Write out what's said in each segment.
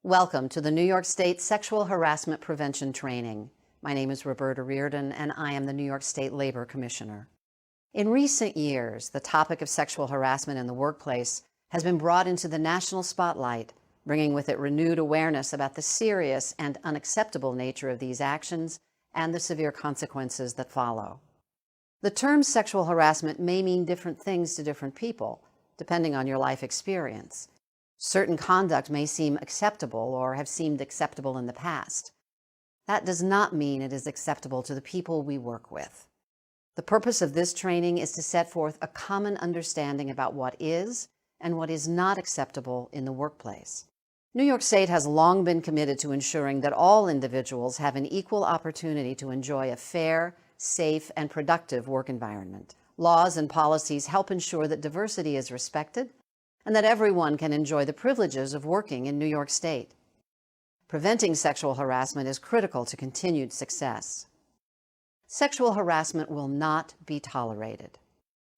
Welcome to the New York State Sexual Harassment Prevention Training. My name is Roberta Reardon, and I am the New York State Labor Commissioner. In recent years, the topic of sexual harassment in the workplace has been brought into the national spotlight, bringing with it renewed awareness about the serious and unacceptable nature of these actions and the severe consequences that follow. The term sexual harassment may mean different things to different people, depending on your life experience. Certain conduct may seem acceptable or have seemed acceptable in the past. That does not mean it is acceptable to the people we work with. The purpose of this training is to set forth a common understanding about what is and what is not acceptable in the workplace. New York State has long been committed to ensuring that all individuals have an equal opportunity to enjoy a fair, safe, and productive work environment. Laws and policies help ensure that diversity is respected and that everyone can enjoy the privileges of working in New York State. Preventing sexual harassment is critical to continued success. Sexual harassment will not be tolerated.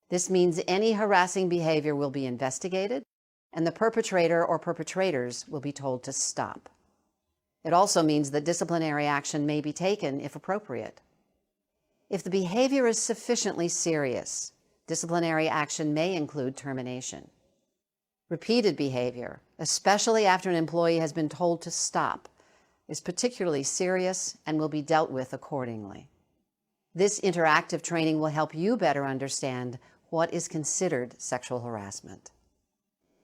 This means any harassing behavior will be investigated, and the perpetrator or perpetrators will be told to stop. It also means that disciplinary action may be taken if appropriate. If the behavior is sufficiently serious, disciplinary action may include termination. Repeated behavior, especially after an employee has been told to stop, is particularly serious and will be dealt with accordingly. This interactive training will help you better understand what is considered sexual harassment.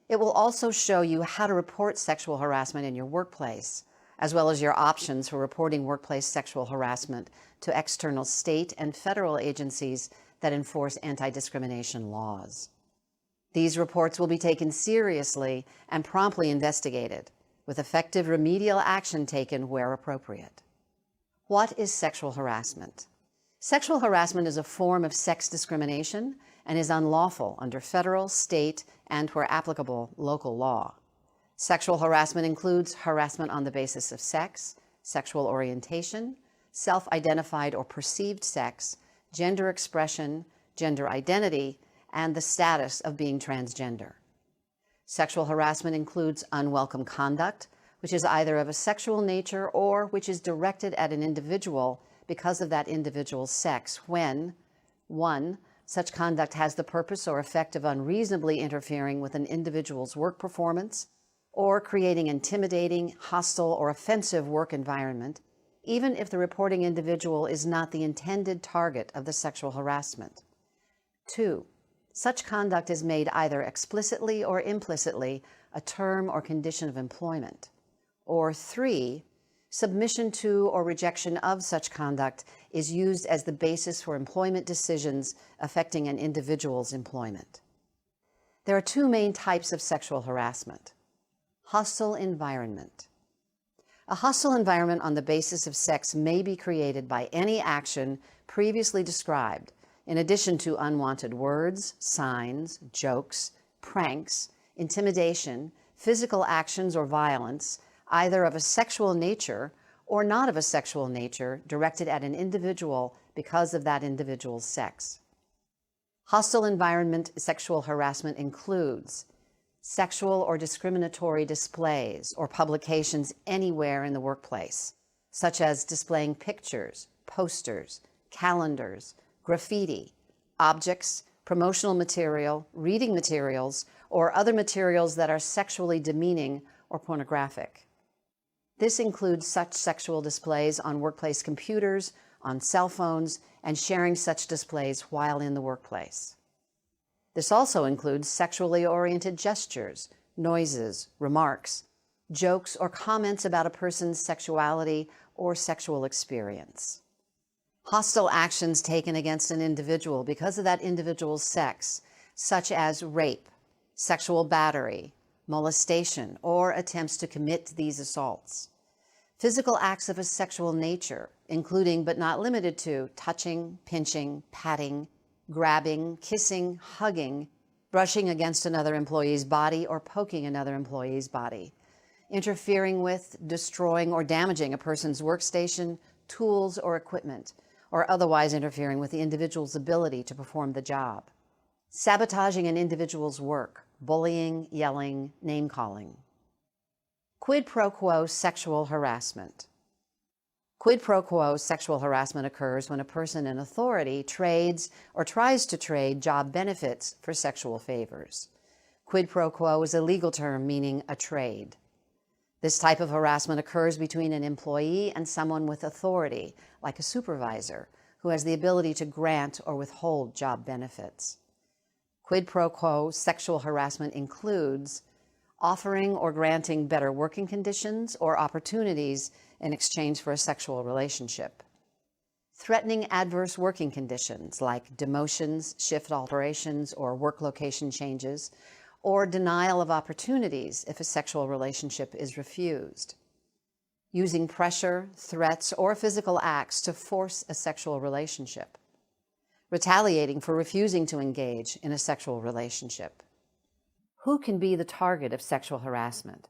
It will also show you how to report sexual harassment in your workplace, as well as your options for reporting workplace sexual harassment to external state and federal agencies that enforce anti-discrimination laws. These reports will be taken seriously and promptly investigated, with effective remedial action taken where appropriate. What is sexual harassment? Sexual harassment is a form of sex discrimination and is unlawful under federal, state, and, where applicable, local law. Sexual harassment includes harassment on the basis of sex, sexual orientation, self-identified or perceived sex, gender expression, gender identity, and the status of being transgender. Sexual harassment includes unwelcome conduct, which is either of a sexual nature or which is directed at an individual because of that individual's sex when 1. Such conduct has the purpose or effect of unreasonably interfering with an individual's work performance or creating intimidating, hostile, or offensive work environment, even if the reporting individual is not the intended target of the sexual harassment. 2. Such conduct is made either explicitly or implicitly a term or condition of employment. Or 3, submission to or rejection of such conduct is used as the basis for employment decisions affecting an individual's employment. There are two main types of sexual harassment. Hostile environment. A hostile environment on the basis of sex may be created by any action previously described, in addition to unwanted words, signs, jokes, pranks, intimidation, physical actions or violence, either of a sexual nature or not of a sexual nature, directed at an individual because of that individual's sex. Hostile environment sexual harassment includes sexual or discriminatory displays or publications anywhere in the workplace, such as displaying pictures, posters, calendars, graffiti, objects, promotional material, reading materials, or other materials that are sexually demeaning or pornographic. This includes such sexual displays on workplace computers, on cell phones, and sharing such displays while in the workplace. This also includes sexually oriented gestures, noises, remarks, jokes, or comments about a person's sexuality or sexual experience. Hostile actions taken against an individual because of that individual's sex, such as rape, sexual battery, molestation, or attempts to commit these assaults. Physical acts of a sexual nature, including but not limited to touching, pinching, patting, grabbing, kissing, hugging, brushing against another employee's body or poking another employee's body, interfering with, destroying, or damaging a person's workstation, tools, or equipment, or otherwise interfering with the individual's ability to perform the job. Sabotaging an individual's work, bullying, yelling, name-calling. Quid pro quo sexual harassment. Quid pro quo sexual harassment occurs when a person in authority trades or tries to trade job benefits for sexual favors. Quid pro quo is a legal term meaning a trade. This type of harassment occurs between an employee and someone with authority, like a supervisor, who has the ability to grant or withhold job benefits. Quid pro quo sexual harassment includes offering or granting better working conditions or opportunities in exchange for a sexual relationship. Threatening adverse working conditions like demotions, shift alterations, or work location changes, or denial of opportunities if a sexual relationship is refused. Using pressure, threats, or physical acts to force a sexual relationship. Retaliating for refusing to engage in a sexual relationship. Who can be the target of sexual harassment?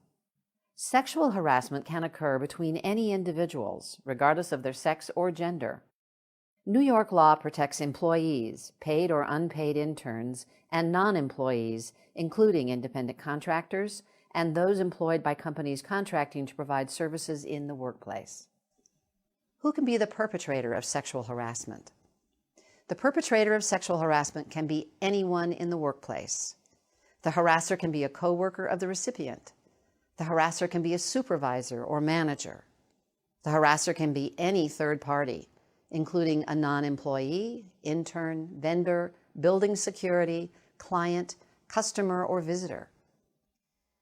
Sexual harassment can occur between any individuals, regardless of their sex or gender. New York law protects employees, paid or unpaid interns, and non-employees, including independent contractors and those employed by companies contracting to provide services in the workplace. Who can be the perpetrator of sexual harassment? The perpetrator of sexual harassment can be anyone in the workplace. The harasser can be a coworker of the recipient. The harasser can be a supervisor or manager. The harasser can be any third party, including a non-employee, intern, vendor, building security, client, customer, or visitor.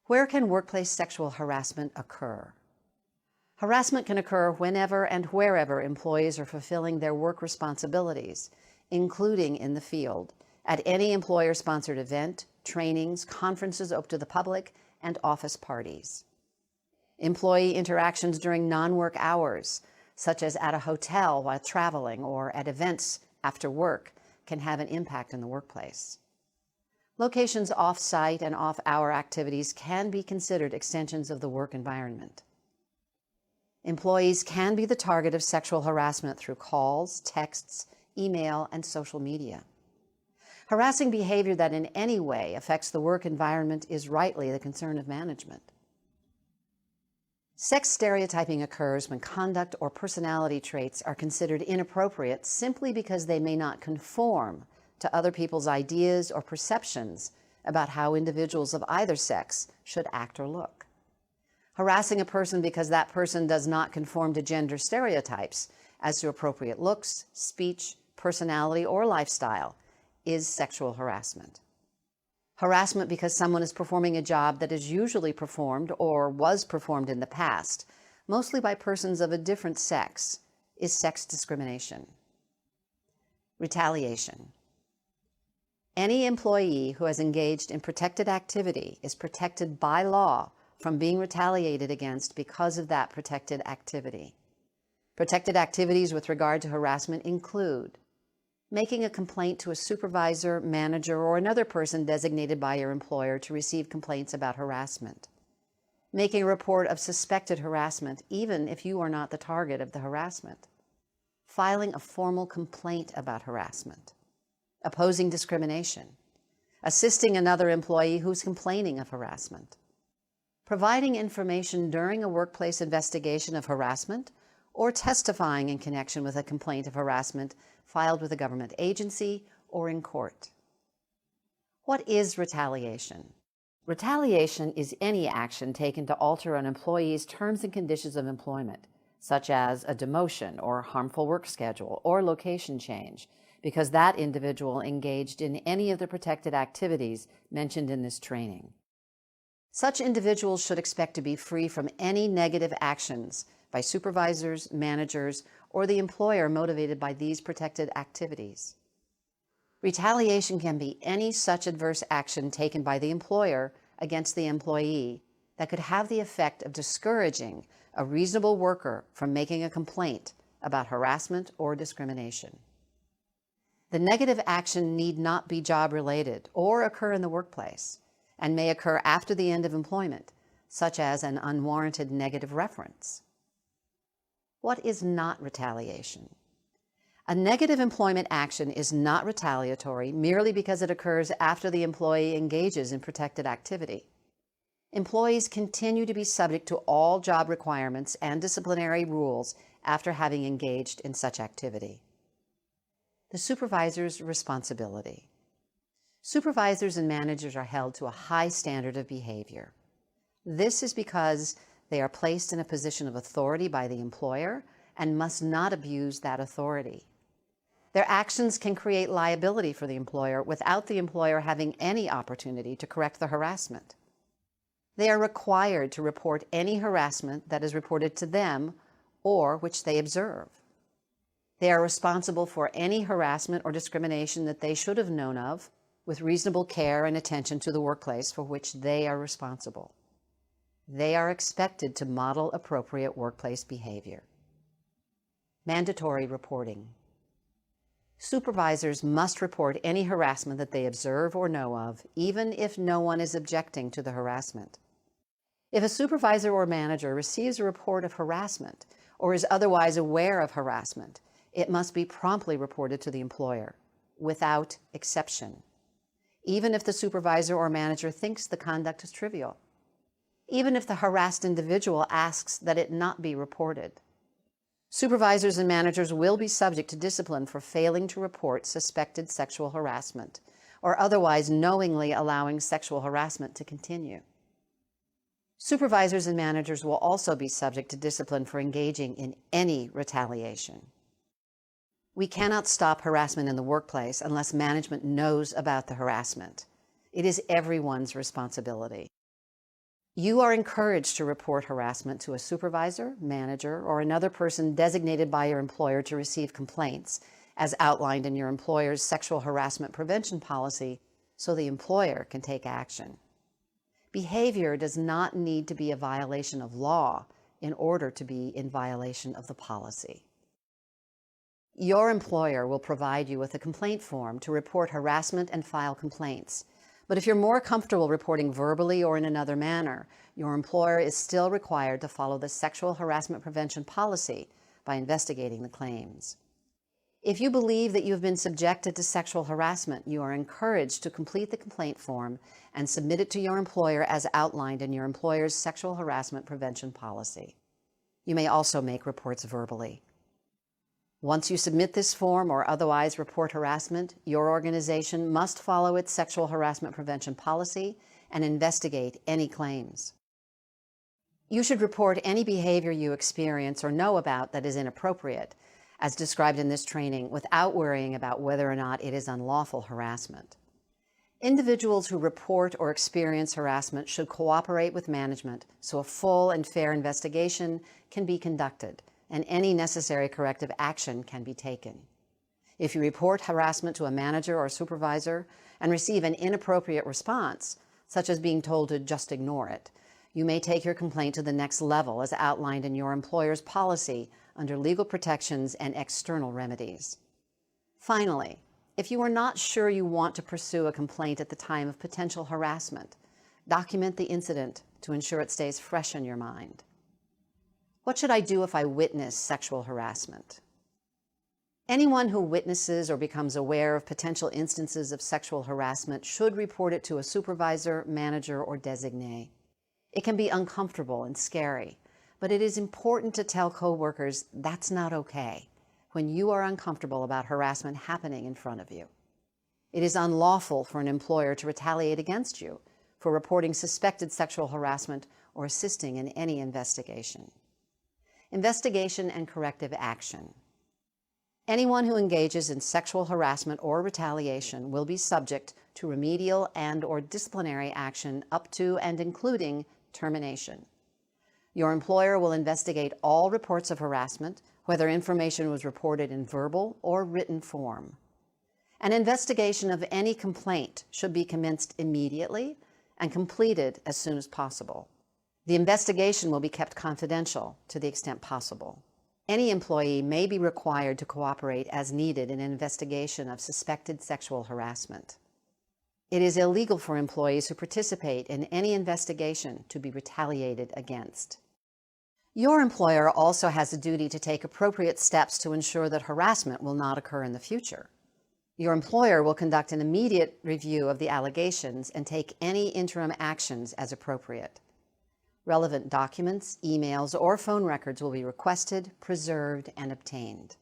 Where can workplace sexual harassment occur? Harassment can occur whenever and wherever employees are fulfilling their work responsibilities, including in the field, at any employer-sponsored event, trainings, conferences open to the public, and office parties. Employee interactions during non-work hours, such as at a hotel while traveling or at events after work, can have an impact in the workplace. Locations off-site and off-hour activities can be considered extensions of the work environment. Employees can be the target of sexual harassment through calls, texts, email, and social media. Harassing behavior that in any way affects the work environment is rightly the concern of management. Sex stereotyping occurs when conduct or personality traits are considered inappropriate simply because they may not conform to other people's ideas or perceptions about how individuals of either sex should act or look. Harassing a person because that person does not conform to gender stereotypes as to appropriate looks, speech, personality, or lifestyle is sexual harassment. Harassment because someone is performing a job that is usually performed or was performed in the past, mostly by persons of a different sex, is sex discrimination. Retaliation. Any employee who has engaged in protected activity is protected by law from being retaliated against because of that protected activity. Protected activities with regard to harassment include making a complaint to a supervisor, manager, or another person designated by your employer to receive complaints about harassment. Making a report of suspected harassment, even if you are not the target of the harassment. Filing a formal complaint about harassment. Opposing discrimination. Assisting another employee who's complaining of harassment. Providing information during a workplace investigation of harassment or testifying in connection with a complaint of harassment filed with a government agency or in court. What is retaliation? Retaliation is any action taken to alter an employee's terms and conditions of employment, such as a demotion or harmful work schedule or location change, because that individual engaged in any of the protected activities mentioned in this training. Such individuals should expect to be free from any negative actions by supervisors, managers, or the employer motivated by these protected activities. Retaliation can be any such adverse action taken by the employer against the employee that could have the effect of discouraging a reasonable worker from making a complaint about harassment or discrimination. The negative action need not be job-related or occur in the workplace and may occur after the end of employment, such as an unwarranted negative reference. What is not retaliation? A negative employment action is not retaliatory merely because it occurs after the employee engages in protected activity. Employees continue to be subject to all job requirements and disciplinary rules after having engaged in such activity. The supervisor's responsibility. Supervisors and managers are held to a high standard of behavior. This is because they are placed in a position of authority by the employer and must not abuse that authority. Their actions can create liability for the employer without the employer having any opportunity to correct the harassment. They are required to report any harassment that is reported to them or which they observe. They are responsible for any harassment or discrimination that they should have known of, with reasonable care and attention to the workplace for which they are responsible. They are expected to model appropriate workplace behavior. Mandatory reporting. Supervisors must report any harassment that they observe or know of, even if no one is objecting to the harassment. If a supervisor or manager receives a report of harassment or is otherwise aware of harassment, it must be promptly reported to the employer, without exception, even if the supervisor or manager thinks the conduct is trivial, even if the harassed individual asks that it not be reported. Supervisors and managers will be subject to discipline for failing to report suspected sexual harassment or otherwise knowingly allowing sexual harassment to continue. Supervisors and managers will also be subject to discipline for engaging in any retaliation. We cannot stop harassment in the workplace unless management knows about the harassment. It is everyone's responsibility. You are encouraged to report harassment to a supervisor, manager, or another person designated by your employer to receive complaints, as outlined in your employer's sexual harassment prevention policy, so the employer can take action. Behavior does not need to be a violation of law in order to be in violation of the policy. Your employer will provide you with a complaint form to report harassment and file complaints. But if you're more comfortable reporting verbally or in another manner, your employer is still required to follow the sexual harassment prevention policy by investigating the claims. If you believe that you have been subjected to sexual harassment, you are encouraged to complete the complaint form and submit it to your employer as outlined in your employer's sexual harassment prevention policy. You may also make reports verbally. Once you submit this form or otherwise report harassment, your organization must follow its sexual harassment prevention policy and investigate any claims. You should report any behavior you experience or know about that is inappropriate, as described in this training, without worrying about whether or not it is unlawful harassment. Individuals who report or experience harassment should cooperate with management so a full and fair investigation can be conducted and any necessary corrective action can be taken. If you report harassment to a manager or supervisor and receive an inappropriate response, such as being told to just ignore it, you may take your complaint to the next level as outlined in your employer's policy under legal protections and external remedies. Finally, if you are not sure you want to pursue a complaint at the time of potential harassment, document the incident to ensure it stays fresh in your mind. What should I do if I witness sexual harassment? Anyone who witnesses or becomes aware of potential instances of sexual harassment should report it to a supervisor, manager, or designee. It can be uncomfortable and scary, but it is important to tell coworkers that's not okay when you are uncomfortable about harassment happening in front of you. It is unlawful for an employer to retaliate against you for reporting suspected sexual harassment or assisting in any investigation. Investigation and corrective action. Anyone who engages in sexual harassment or retaliation will be subject to remedial and/or disciplinary action up to and including termination. Your employer will investigate all reports of harassment, whether information was reported in verbal or written form. An investigation of any complaint should be commenced immediately and completed as soon as possible. The investigation will be kept confidential to the extent possible. Any employee may be required to cooperate as needed in an investigation of suspected sexual harassment. It is illegal for employees who participate in any investigation to be retaliated against. Your employer also has a duty to take appropriate steps to ensure that harassment will not occur in the future. Your employer will conduct an immediate review of the allegations and take any interim actions as appropriate. Relevant documents, emails, or phone records will be requested, preserved, and obtained.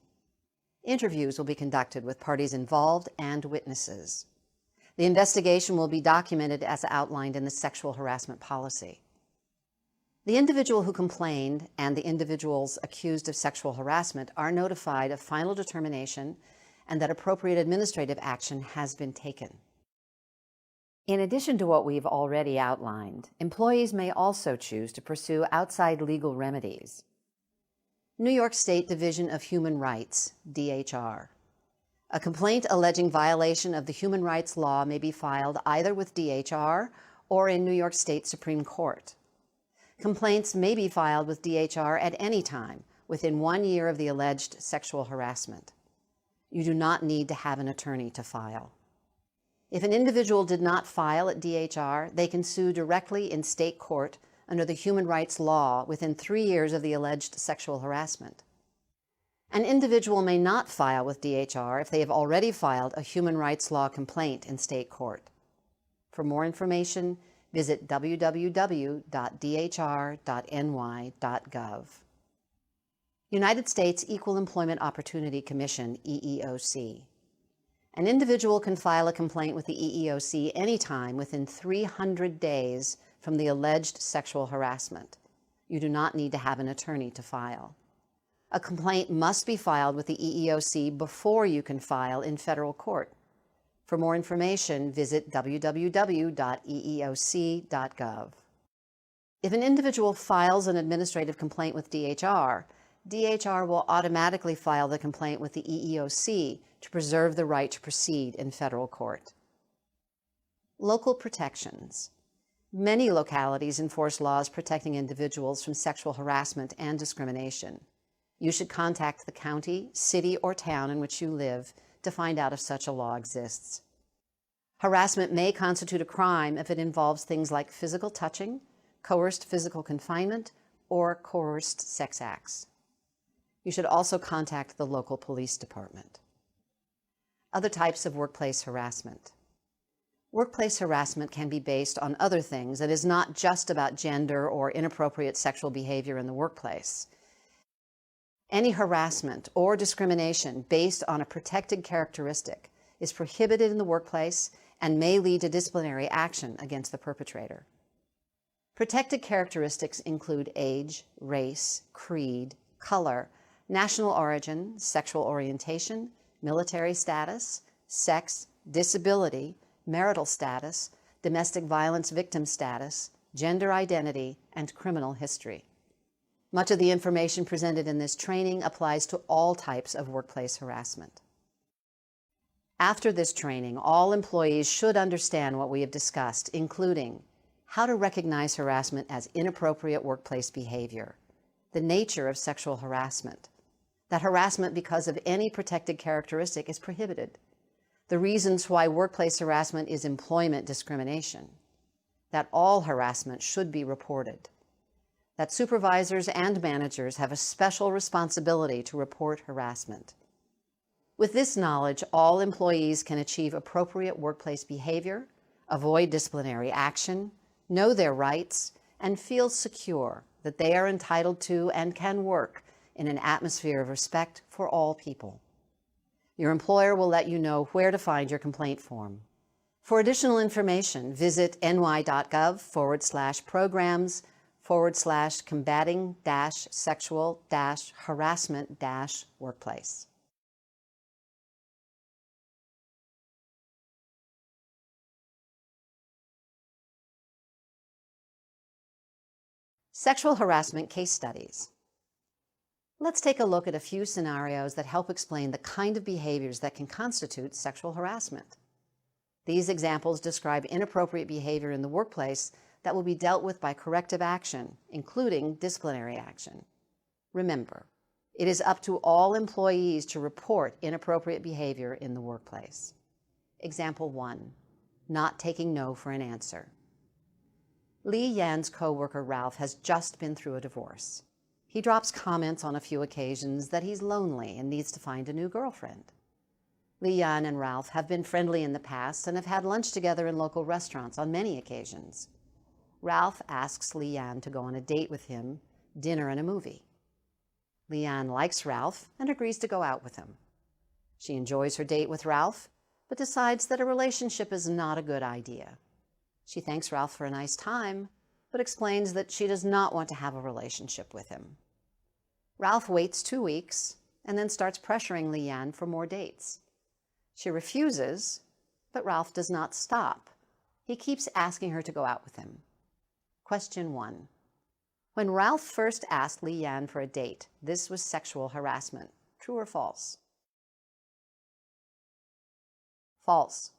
Interviews will be conducted with parties involved and witnesses. The investigation will be documented as outlined in the sexual harassment policy. The individual who complained and the individuals accused of sexual harassment are notified of final determination and that appropriate administrative action has been taken. In addition to what we've already outlined, employees may also choose to pursue outside legal remedies. New York State Division of Human Rights, DHR. A complaint alleging violation of the human rights law may be filed either with DHR or in New York State Supreme Court. Complaints may be filed with DHR at any time within 1 year of the alleged sexual harassment. You do not need to have an attorney to file. If an individual did not file at DHR, they can sue directly in state court under the human rights law within 3 years of the alleged sexual harassment. An individual may not file with DHR if they have already filed a human rights law complaint in state court. For more information, visit www.dhr.ny.gov. United States Equal Employment Opportunity Commission, EEOC. An individual can file a complaint with the EEOC anytime within 300 days from the alleged sexual harassment. You do not need to have an attorney to file. A complaint must be filed with the EEOC before you can file in federal court. For more information, visit www.eeoc.gov. If an individual files an administrative complaint with DHR, DHR will automatically file the complaint with the EEOC to preserve the right to proceed in federal court. Local protections. Many localities enforce laws protecting individuals from sexual harassment and discrimination. You should contact the county, city, or town in which you live to find out if such a law exists. Harassment may constitute a crime if it involves things like physical touching, coerced physical confinement, or coerced sex acts. You should also contact the local police department. Other types of workplace harassment. Workplace harassment can be based on other things and is not just about gender or inappropriate sexual behavior in the workplace. Any harassment or discrimination based on a protected characteristic is prohibited in the workplace and may lead to disciplinary action against the perpetrator. Protected characteristics include age, race, creed, color, national origin, sexual orientation, military status, sex, disability, marital status, domestic violence victim status, gender identity, and criminal history. Much of the information presented in this training applies to all types of workplace harassment. After this training, all employees should understand what we have discussed, including how to recognize harassment as inappropriate workplace behavior, the nature of sexual harassment, that harassment because of any protected characteristic is prohibited, the reasons why workplace harassment is employment discrimination, that all harassment should be reported, that supervisors and managers have a special responsibility to report harassment. With this knowledge, all employees can achieve appropriate workplace behavior, avoid disciplinary action, know their rights, and feel secure that they are entitled to and can work in an atmosphere of respect for all people. Your employer will let you know where to find your complaint form. For additional information, visit ny.gov/programs/combating-sexual-harassment-workplace. Sexual harassment case studies. Let's take a look at a few scenarios that help explain the kind of behaviors that can constitute sexual harassment. These examples describe inappropriate behavior in the workplace that will be dealt with by corrective action, including disciplinary action. Remember, it is up to all employees to report inappropriate behavior in the workplace. Example 1, not taking no for an answer. Lee Yan's co-worker Ralph has just been through a divorce. He drops comments on a few occasions that he's lonely and needs to find a new girlfriend. Leanne and Ralph have been friendly in the past and have had lunch together in local restaurants on many occasions. Ralph asks Leanne to go on a date with him, dinner and a movie. Leanne likes Ralph and agrees to go out with him. She enjoys her date with Ralph, but decides that a relationship is not a good idea. She thanks Ralph for a nice time, but explains that she does not want to have a relationship with him. Ralph waits 2 weeks and then starts pressuring Leanne for more dates. She refuses, but Ralph does not stop. He keeps asking her to go out with him. Question 1. When Ralph first asked Leanne for a date, this was sexual harassment. True or false? False.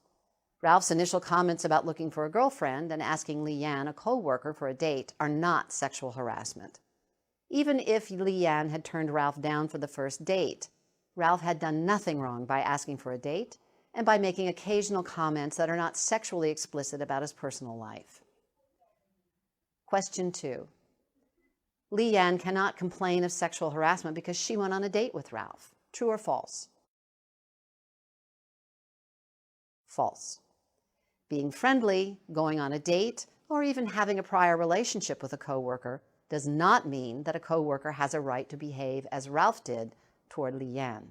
Ralph's initial comments about looking for a girlfriend and asking Leanne, a co-worker, for a date are not sexual harassment. Even if Leanne had turned Ralph down for the first date, Ralph had done nothing wrong by asking for a date and by making occasional comments that are not sexually explicit about his personal life. Question 2. Leanne cannot complain of sexual harassment because she went on a date with Ralph. True or false? False. Being friendly, going on a date, or even having a prior relationship with a coworker does not mean that a coworker has a right to behave as Ralph did toward Leanne.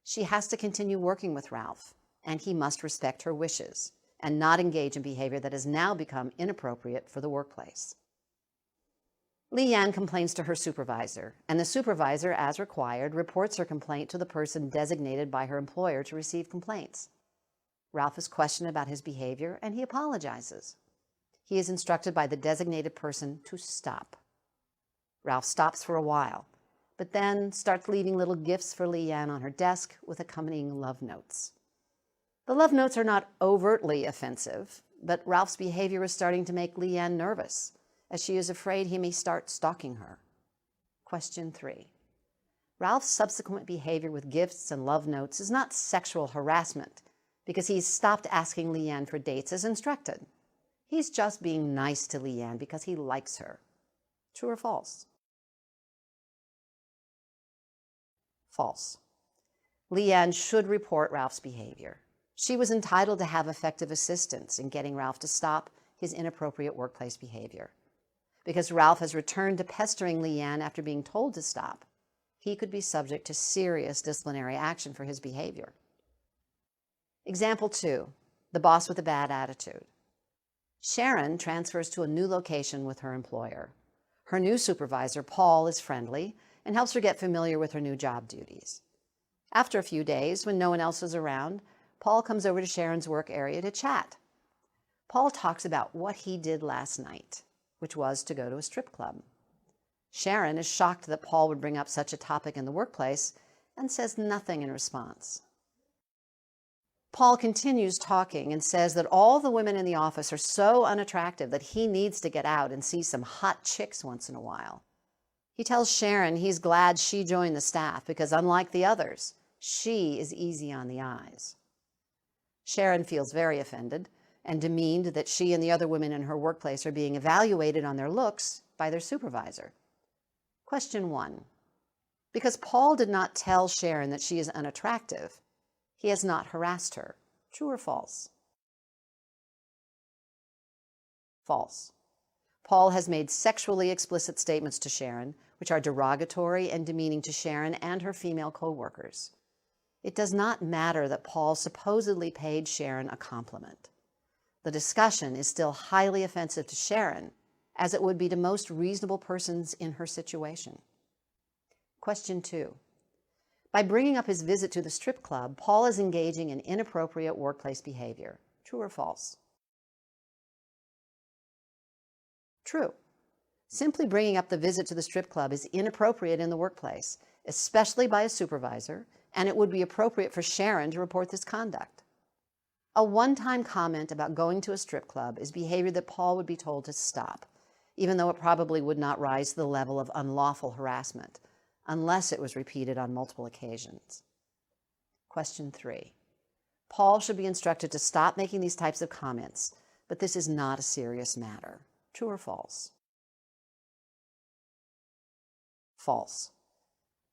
She has to continue working with Ralph, and he must respect her wishes and not engage in behavior that has now become inappropriate for the workplace. Leanne complains to her supervisor, and the supervisor, as required, reports her complaint to the person designated by her employer to receive complaints. Ralph is questioned about his behavior, and he apologizes. He is instructed by the designated person to stop. Ralph stops for a while, but then starts leaving little gifts for Leanne on her desk with accompanying love notes. The love notes are not overtly offensive, but Ralph's behavior is starting to make Leanne nervous, as she is afraid he may start stalking her. Question 3. Ralph's subsequent behavior with gifts and love notes is not sexual harassment because he's stopped asking Leanne for dates as instructed. He's just being nice to Leanne because he likes her. True or false? False. Leanne should report Ralph's behavior. She was entitled to have effective assistance in getting Ralph to stop his inappropriate workplace behavior. Because Ralph has returned to pestering Leanne after being told to stop, he could be subject to serious disciplinary action for his behavior. Example 2, the boss with a bad attitude. Sharon transfers to a new location with her employer. Her new supervisor, Paul, is friendly and helps her get familiar with her new job duties. After a few days, when no one else is around, Paul comes over to Sharon's work area to chat. Paul talks about what he did last night, which was to go to a strip club. Sharon is shocked that Paul would bring up such a topic in the workplace and says nothing in response. Paul continues talking and says that all the women in the office are so unattractive that he needs to get out and see some hot chicks once in a while. He tells Sharon he's glad she joined the staff because, unlike the others, she is easy on the eyes. Sharon feels very offended and demeaned that she and the other women in her workplace are being evaluated on their looks by their supervisor. Question 1. Because Paul did not tell Sharon that she is unattractive, he has not harassed her. True or false? False. Paul has made sexually explicit statements to Sharon, which are derogatory and demeaning to Sharon and her female co-workers. It does not matter that Paul supposedly paid Sharon a compliment. The discussion is still highly offensive to Sharon, as it would be to most reasonable persons in her situation. Question 2. By bringing up his visit to the strip club, Paul is engaging in inappropriate workplace behavior. True or false? True. Simply bringing up the visit to the strip club is inappropriate in the workplace, especially by a supervisor, and it would be appropriate for Sharon to report this conduct. A one-time comment about going to a strip club is behavior that Paul would be told to stop, even though it probably would not rise to the level of unlawful harassment, unless it was repeated on multiple occasions. Question 3. Paul should be instructed to stop making these types of comments, but this is not a serious matter. True or false? False.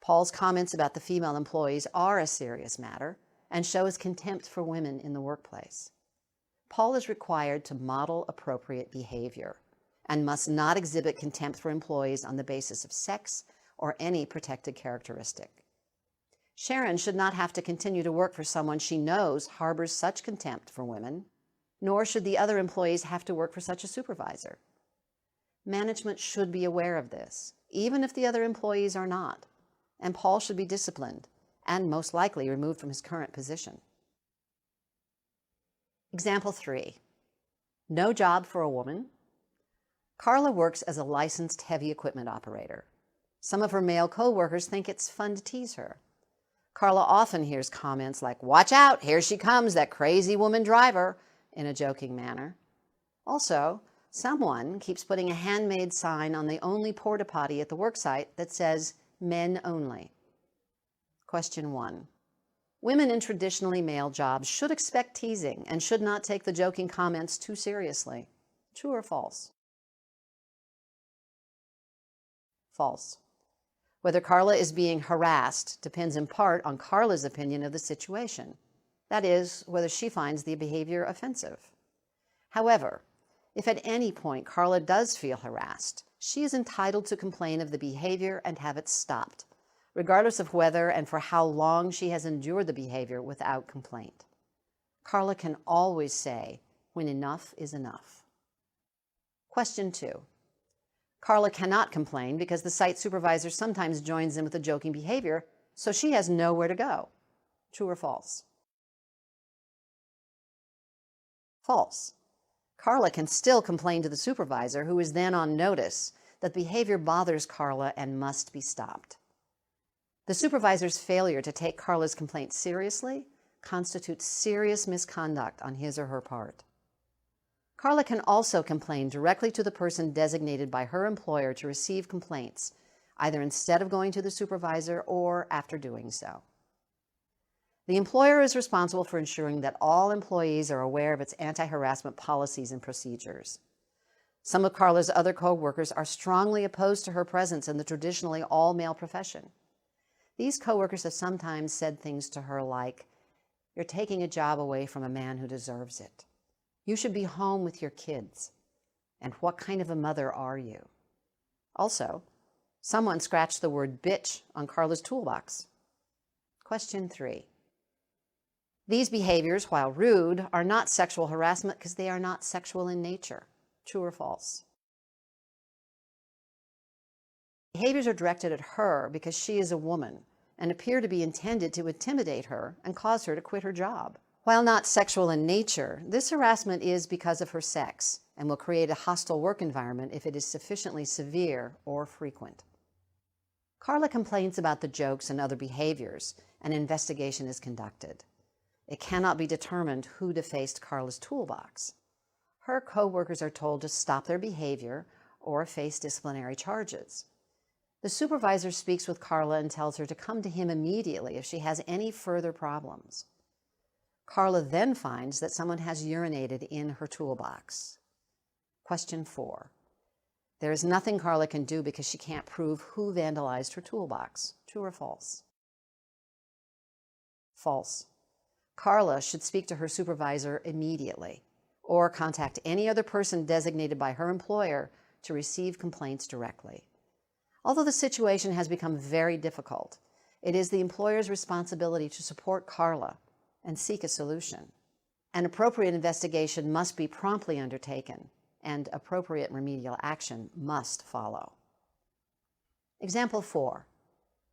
Paul's comments about the female employees are a serious matter, and shows contempt for women in the workplace. Paul is required to model appropriate behavior and must not exhibit contempt for employees on the basis of sex or any protected characteristic. Sharon should not have to continue to work for someone she knows harbors such contempt for women, nor should the other employees have to work for such a supervisor. Management should be aware of this, even if the other employees are not, and Paul should be disciplined and most likely removed from his current position. Example 3. No job for a woman. Carla works as a licensed heavy equipment operator. Some of her male co-workers think it's fun to tease her. Carla often hears comments like, "Watch out, here she comes, that crazy woman driver," in a joking manner. Also, someone keeps putting a handmade sign on the only porta potty at the worksite that says, "Men only." Question 1. Women in traditionally male jobs should expect teasing and should not take the joking comments too seriously. True or false? False. Whether Carla is being harassed depends in part on Carla's opinion of the situation. That is, whether she finds the behavior offensive. However, if at any point Carla does feel harassed, she is entitled to complain of the behavior and have it stopped, regardless of whether and for how long she has endured the behavior without complaint. Carla can always say when enough is enough. Question 2. Carla cannot complain because the site supervisor sometimes joins in with the joking behavior, so she has nowhere to go. True or false? False. Carla can still complain to the supervisor, who is then on notice that behavior bothers Carla and must be stopped. The supervisor's failure to take Carla's complaint seriously constitutes serious misconduct on his or her part. Carla can also complain directly to the person designated by her employer to receive complaints, either instead of going to the supervisor or after doing so. The employer is responsible for ensuring that all employees are aware of its anti-harassment policies and procedures. Some of Carla's other co-workers are strongly opposed to her presence in the traditionally all-male profession. These co-workers have sometimes said things to her like, "You're taking a job away from a man who deserves it. You should be home with your kids. And what kind of a mother are you?" Also, someone scratched the word bitch on Carla's toolbox. Question 3. These behaviors, while rude, are not sexual harassment because they are not sexual in nature. True or false? Behaviors are directed at her because she is a woman and appear to be intended to intimidate her and cause her to quit her job. While not sexual in nature, this harassment is because of her sex and will create a hostile work environment if it is sufficiently severe or frequent. Carla complains about the jokes and other behaviors. An investigation is conducted. It cannot be determined who defaced Carla's toolbox. Her co-workers are told to stop their behavior or face disciplinary charges. The supervisor speaks with Carla and tells her to come to him immediately if she has any further problems. Carla then finds that someone has urinated in her toolbox. Question 4. There is nothing Carla can do because she can't prove who vandalized her toolbox. True or false? False. Carla should speak to her supervisor immediately or contact any other person designated by her employer to receive complaints directly. Although the situation has become very difficult, it is the employer's responsibility to support Carla and seek a solution. An appropriate investigation must be promptly undertaken, and appropriate remedial action must follow. Example 4.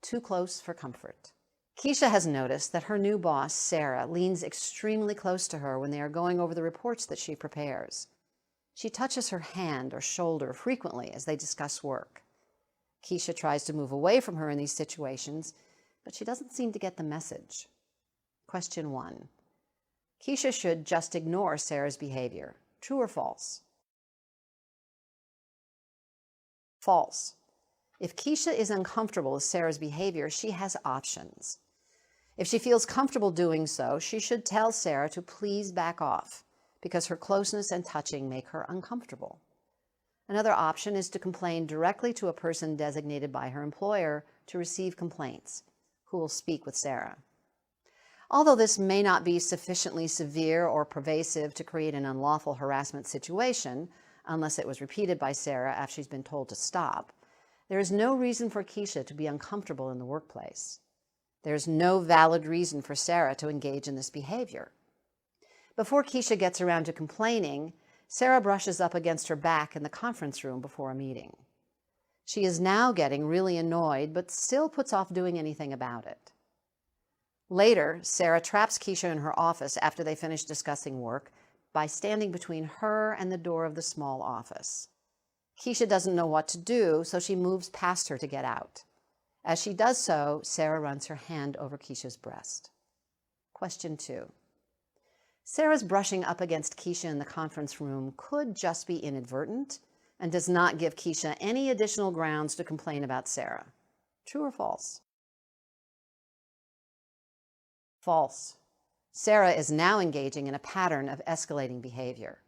Too close for comfort. Keisha has noticed that her new boss, Sarah, leans extremely close to her when they are going over the reports that she prepares. She touches her hand or shoulder frequently as they discuss work. Keisha tries to move away from her in these situations, but she doesn't seem to get the message. Question 1. Keisha should just ignore Sarah's behavior. True or false? False. If Keisha is uncomfortable with Sarah's behavior, she has options. If she feels comfortable doing so, she should tell Sarah to please back off because her closeness and touching make her uncomfortable. Another option is to complain directly to a person designated by her employer to receive complaints, who will speak with Sarah. Although this may not be sufficiently severe or pervasive to create an unlawful harassment situation, unless it was repeated by Sarah after she's been told to stop, there is no reason for Keisha to be uncomfortable in the workplace. There's no valid reason for Sarah to engage in this behavior. Before Keisha gets around to complaining, Sarah brushes up against her back in the conference room before a meeting. She is now getting really annoyed, but still puts off doing anything about it. Later, Sarah traps Keisha in her office after they finish discussing work by standing between her and the door of the small office. Keisha doesn't know what to do, so she moves past her to get out. As she does so, Sarah runs her hand over Keisha's breast. Question 2. Sarah's brushing up against Keisha in the conference room could just be inadvertent and does not give Keisha any additional grounds to complain about Sarah. True or false? False. Sarah is now engaging in a pattern of escalating behavior.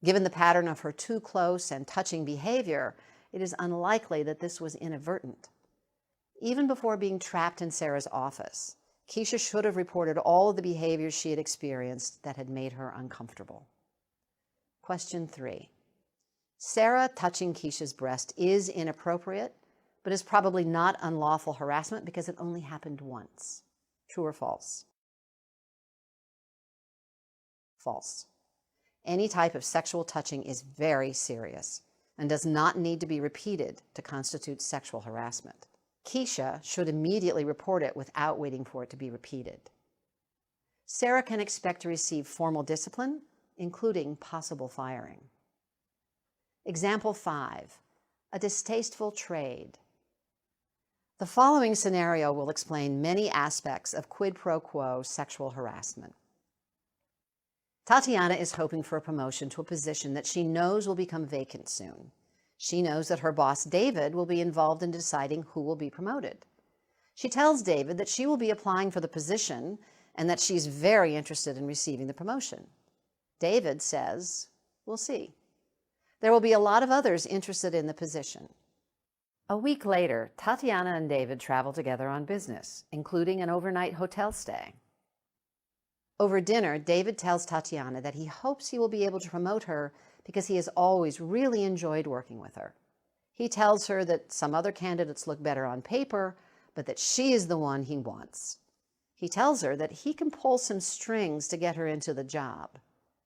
Given the pattern of her too close and touching behavior, it is unlikely that this was inadvertent. Even before being trapped in Sarah's office, Keisha should have reported all of the behaviors she had experienced that had made her uncomfortable. Question 3. Sarah touching Keisha's breast is inappropriate, but is probably not unlawful harassment because it only happened once. True or false? False. Any type of sexual touching is very serious and does not need to be repeated to constitute sexual harassment. Keisha should immediately report it without waiting for it to be repeated. Sarah can expect to receive formal discipline, including possible firing. Example 5. A distasteful trade. The following scenario will explain many aspects of quid pro quo sexual harassment. Tatiana is hoping for a promotion to a position that she knows will become vacant soon. She knows that her boss, David, will be involved in deciding who will be promoted. She tells David that she will be applying for the position and that she's very interested in receiving the promotion. David says, "We'll see." There will be a lot of others interested in the position. A week later, Tatiana and David travel together on business, including an overnight hotel stay. Over dinner, David tells Tatiana that he hopes he will be able to promote her because he has always really enjoyed working with her. He tells her that some other candidates look better on paper, but that she is the one he wants. He tells her that he can pull some strings to get her into the job,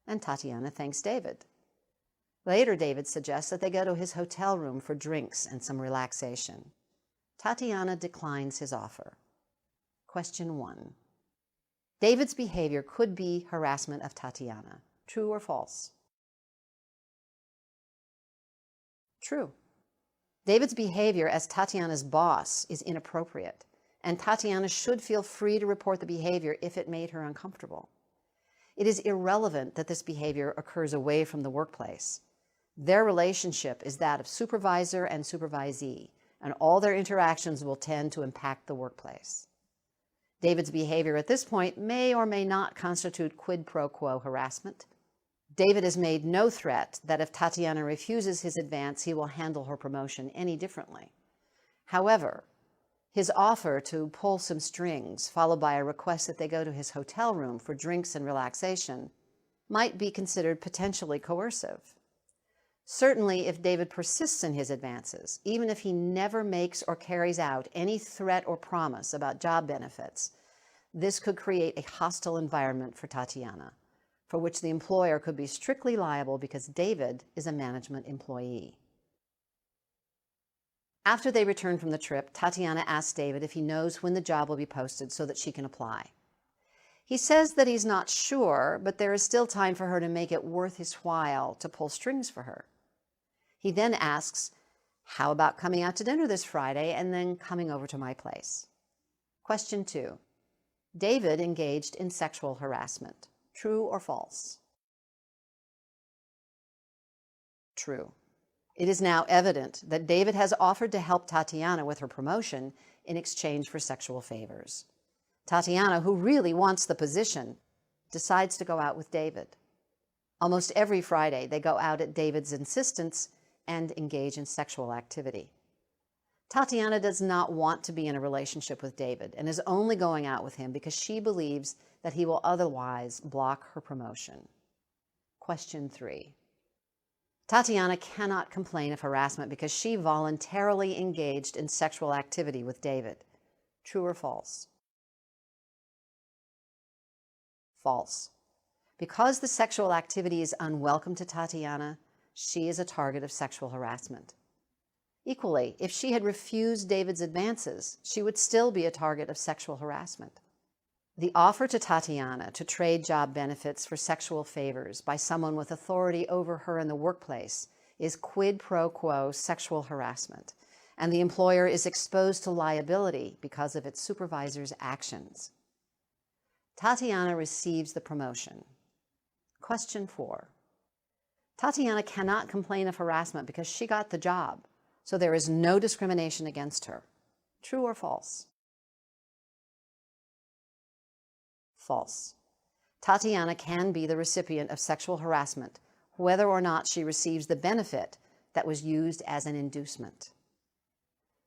and Tatiana thanks David. Later, David suggests that they go to his hotel room for drinks and some relaxation. Tatiana declines his offer. Question 1. David's behavior could be harassment of Tatiana. True or false? True. David's behavior as Tatiana's boss is inappropriate, and Tatiana should feel free to report the behavior if it made her uncomfortable. It is irrelevant that this behavior occurs away from the workplace. Their relationship is that of supervisor and supervisee, and all their interactions will tend to impact the workplace. David's behavior at this point may or may not constitute quid pro quo harassment. David has made no threat that if Tatiana refuses his advance, he will handle her promotion any differently. However, his offer to pull some strings, followed by a request that they go to his hotel room for drinks and relaxation, might be considered potentially coercive. Certainly, if David persists in his advances, even if he never makes or carries out any threat or promise about job benefits, this could create a hostile environment for Tatiana, for which the employer could be strictly liable because David is a management employee. After they return from the trip, Tatiana asks David if he knows when the job will be posted so that she can apply. He says that he's not sure, but there is still time for her to make it worth his while to pull strings for her. He then asks, "How about coming out to dinner this Friday and then coming over to my place?" Question 2. David engaged in sexual harassment. True or false? True. It is now evident that David has offered to help Tatiana with her promotion in exchange for sexual favors. Tatiana, who really wants the position, decides to go out with David. Almost every Friday, they go out at David's insistence and engage in sexual activity. Tatiana does not want to be in a relationship with David and is only going out with him because she believes that he will otherwise block her promotion. Question 3. Tatiana cannot complain of harassment because she voluntarily engaged in sexual activity with David. True or false? False. Because the sexual activity is unwelcome to Tatiana, she is a target of sexual harassment. Equally, if she had refused David's advances, she would still be a target of sexual harassment. The offer to Tatiana to trade job benefits for sexual favors by someone with authority over her in the workplace is quid pro quo sexual harassment, and the employer is exposed to liability because of its supervisor's actions. Tatiana receives the promotion. Question 4. Tatiana cannot complain of harassment because she got the job, so there is no discrimination against her. True or false? False. Tatiana can be the recipient of sexual harassment, whether or not she receives the benefit that was used as an inducement.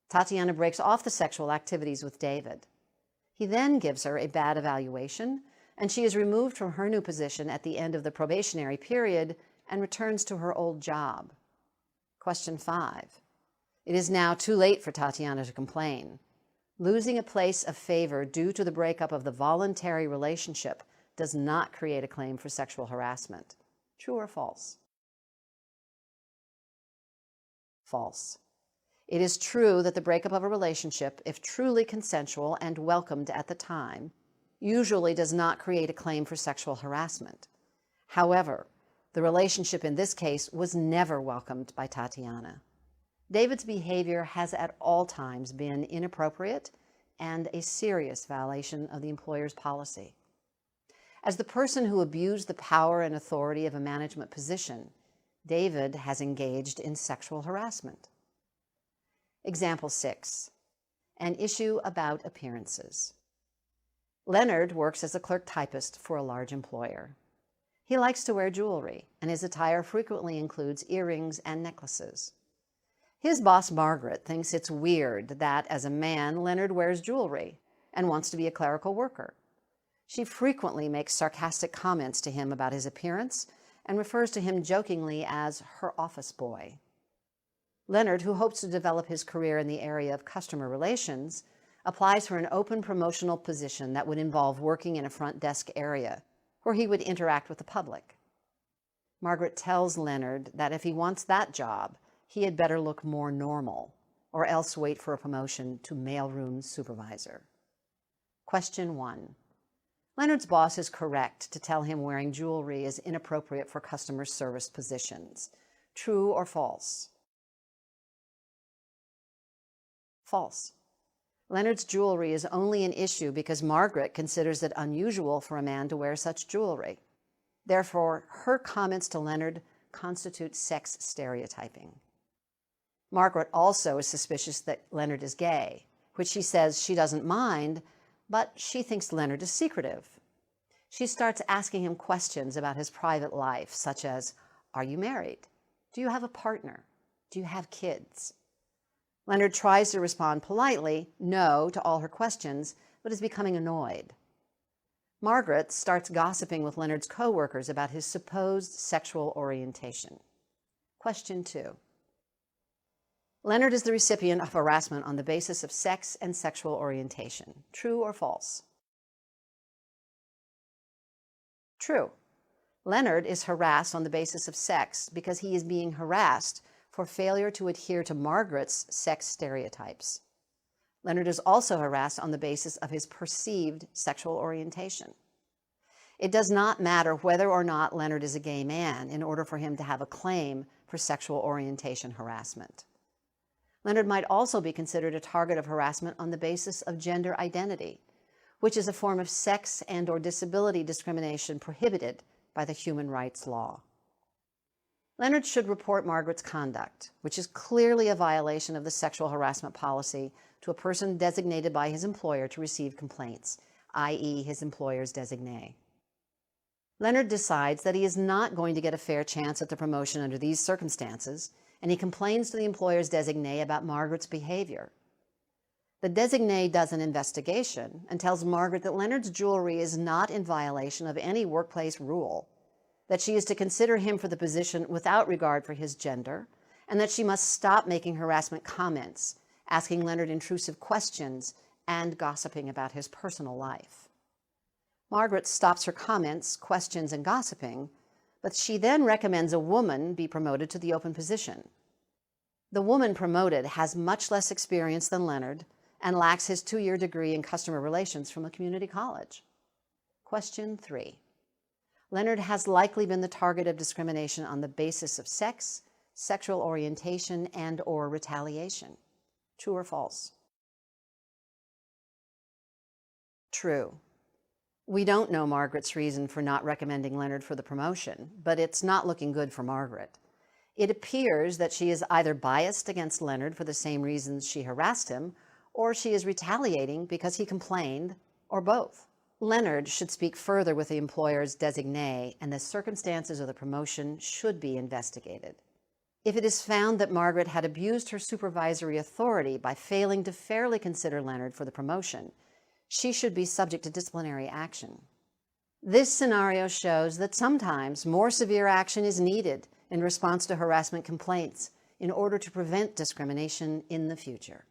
Tatiana breaks off the sexual activities with David. He then gives her a bad evaluation, and she is removed from her new position at the end of the probationary period and returns to her old job. Question 5. It is now too late for Tatiana to complain. Losing a place of favor due to the breakup of the voluntary relationship does not create a claim for sexual harassment. True or false? False. It is true that the breakup of a relationship, if truly consensual and welcomed at the time, usually does not create a claim for sexual harassment. However, the relationship in this case was never welcomed by Tatiana. David's behavior has at all times been inappropriate and a serious violation of the employer's policy. As the person who abused the power and authority of a management position, David has engaged in sexual harassment. Example 6. An issue about appearances. Leonard works as a clerk typist for a large employer. He likes to wear jewelry, and his attire frequently includes earrings and necklaces. His boss, Margaret, thinks it's weird that, as a man, Leonard wears jewelry and wants to be a clerical worker. She frequently makes sarcastic comments to him about his appearance and refers to him jokingly as her office boy. Leonard, who hopes to develop his career in the area of customer relations, applies for an open promotional position that would involve working in a front desk area where he would interact with the public. Margaret tells Leonard that if he wants that job, he had better look more normal, or else wait for a promotion to mailroom supervisor. Question 1. Leonard's boss is correct to tell him wearing jewelry is inappropriate for customer service positions. True or false? False. Leonard's jewelry is only an issue because Margaret considers it unusual for a man to wear such jewelry. Therefore, her comments to Leonard constitute sex stereotyping. Margaret also is suspicious that Leonard is gay, which she says she doesn't mind, but she thinks Leonard is secretive. She starts asking him questions about his private life, such as, are you married? Do you have a partner? Do you have kids? Leonard tries to respond politely, no, to all her questions, but is becoming annoyed. Margaret starts gossiping with Leonard's co-workers about his supposed sexual orientation. Question 2. Leonard is the recipient of harassment on the basis of sex and sexual orientation. True or false? True. Leonard is harassed on the basis of sex because he is being harassed for failure to adhere to Margaret's sex stereotypes. Leonard is also harassed on the basis of his perceived sexual orientation. It does not matter whether or not Leonard is a gay man in order for him to have a claim for sexual orientation harassment. Leonard might also be considered a target of harassment on the basis of gender identity, which is a form of sex and/or disability discrimination prohibited by the human rights law. Leonard should report Margaret's conduct, which is clearly a violation of the sexual harassment policy, to a person designated by his employer to receive complaints, i.e. his employer's designee. Leonard decides that he is not going to get a fair chance at the promotion under these circumstances and he complains to the employer's designee about Margaret's behavior. The designee does an investigation and tells Margaret that Leonard's jewelry is not in violation of any workplace rule, that she is to consider him for the position without regard for his gender, and that she must stop making harassment comments, asking Leonard intrusive questions, and gossiping about his personal life. Margaret stops her comments, questions, and gossiping, but she then recommends a woman be promoted to the open position. The woman promoted has much less experience than Leonard and lacks his 2-year degree in customer relations from a community college. Question 3. Leonard has likely been the target of discrimination on the basis of sex, sexual orientation, and/or retaliation. True or false? True. We don't know Margaret's reason for not recommending Leonard for the promotion, but it's not looking good for Margaret. It appears that she is either biased against Leonard for the same reasons she harassed him, or she is retaliating because he complained, or both. Leonard should speak further with the employer's designee, and the circumstances of the promotion should be investigated. If it is found that Margaret had abused her supervisory authority by failing to fairly consider Leonard for the promotion, she should be subject to disciplinary action. This scenario shows that sometimes more severe action is needed in response to harassment complaints in order to prevent discrimination in the future.